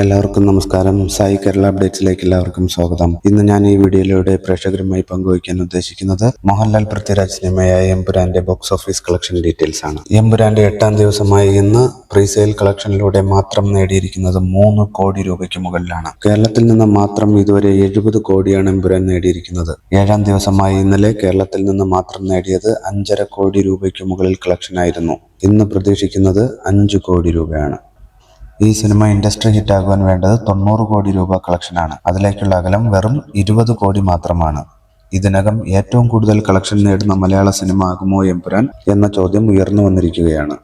എല്ലാവർക്കും നമസ്കാരം. സായി കേരള അപ്ഡേറ്റ്സിലേക്ക് എല്ലാവർക്കും സ്വാഗതം. ഇന്ന് ഞാൻ ഈ വീഡിയോയിലൂടെ പ്രേക്ഷകരുമായി പങ്കുവയ്ക്കാൻ ഉദ്ദേശിക്കുന്നത് മോഹൻലാൽ പൃഥ്വിരാജ് സിനിമയായ എമ്പുരാന്റെ ബോക്സ് ഓഫീസ് കളക്ഷൻ ഡീറ്റെയിൽസ് ആണ്. എമ്പുരാന്റെ 8ാം ദിവസമായ ഇന്ന് പ്രീസെയിൽ കളക്ഷനിലൂടെ മാത്രം നേടിയിരിക്കുന്നത് 3 കോടി രൂപയ്ക്ക് മുകളിലാണ്. കേരളത്തിൽ നിന്ന് മാത്രം ഇതുവരെ 70 കോടിയാണ് എമ്പുരാൻ നേടിയിരിക്കുന്നത്. 7ാം ദിവസമായ ഇന്നലെ കേരളത്തിൽ നിന്ന് മാത്രം നേടിയത് 5.5 കോടി രൂപയ്ക്ക് മുകളിൽ കളക്ഷനായിരുന്നു. ഇന്ന് പ്രതീക്ഷിക്കുന്നത് 5 കോടി രൂപയാണ്. ഈ സിനിമ ഇൻഡസ്ട്രി ഹിറ്റാകുവാൻ വേണ്ടത് 90 കോടി രൂപ കളക്ഷനാണ്. അതിലേക്കുള്ള അകലം വെറും 20 കോടി മാത്രമാണ്. ഇതിനകം ഏറ്റവും കൂടുതൽ കളക്ഷൻ നേടുന്ന മലയാള സിനിമ ആകുമോ എമ്പുരാൻ എന്ന ചോദ്യം ഉയർന്നു വന്നിരിക്കുകയാണ്.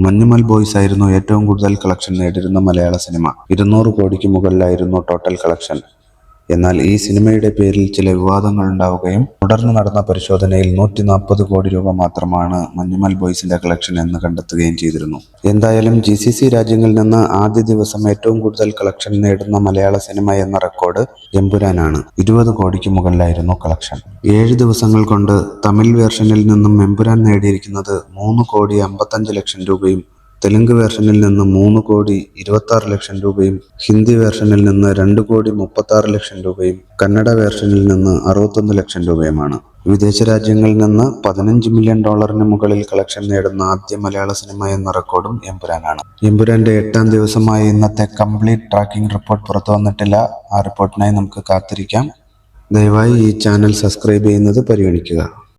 മഞ്ഞുമൽ ബോയ്സ് ആയിരുന്നു ഏറ്റവും കൂടുതൽ കളക്ഷൻ നേടിയിരുന്ന മലയാള സിനിമ. 200 കോടിക്ക് മുകളിലായിരുന്നു ടോട്ടൽ കളക്ഷൻ. എന്നാൽ ഈ സിനിമയുടെ പേരിൽ ചില വിവാദങ്ങൾ ഉണ്ടാവുകയും തുടർന്ന് നടന്ന പരിശോധനയിൽ 140 കോടി രൂപ മാത്രമാണ് മഞ്ഞുമൽ ബോയ്സിന്റെ കളക്ഷൻ എന്ന് കണ്ടെത്തുകയും ചെയ്തിരുന്നു. എന്തായാലും GCC രാജ്യങ്ങളിൽ നിന്ന് ആദ്യ ദിവസം ഏറ്റവും കൂടുതൽ കളക്ഷൻ നേടുന്ന മലയാള സിനിമ എന്ന റെക്കോർഡ് എമ്പുരാനാണ്. 20 കോടിക്ക് മുകളിലായിരുന്നു കളക്ഷൻ. 7 ദിവസങ്ങൾ കൊണ്ട് തമിഴ് വേർഷനിൽ നിന്നും എമ്പുരാൻ നേടിയിരിക്കുന്നത് 3 കോടി 55 ലക്ഷം രൂപയും, തെലുങ്ക് വേർഷനിൽ നിന്ന് 3 കോടി 26 ലക്ഷം രൂപയും, ഹിന്ദി വേർഷനിൽ നിന്ന് 2 കോടി 36 ലക്ഷം രൂപയും, കന്നഡ വേർഷനിൽ നിന്ന് 61 ലക്ഷം രൂപയുമാണ്. വിദേശ രാജ്യങ്ങളിൽ നിന്ന് $15 മില്യൺ മുകളിൽ കളക്ഷൻ നേടുന്ന ആദ്യ മലയാള സിനിമ എന്ന റെക്കോർഡും എമ്പുരാനാണ്. എമ്പുരാന്റെ 8ാം ദിവസമായ ഇന്നത്തെ കംപ്ലീറ്റ് ട്രാക്കിംഗ് റിപ്പോർട്ട് പുറത്തു വന്നിട്ടില്ല. ആ റിപ്പോർട്ടിനായി നമുക്ക് കാത്തിരിക്കാം. ദയവായി ഈ ചാനൽ സബ്സ്ക്രൈബ് ചെയ്യുന്നത് പരിഗണിക്കുക.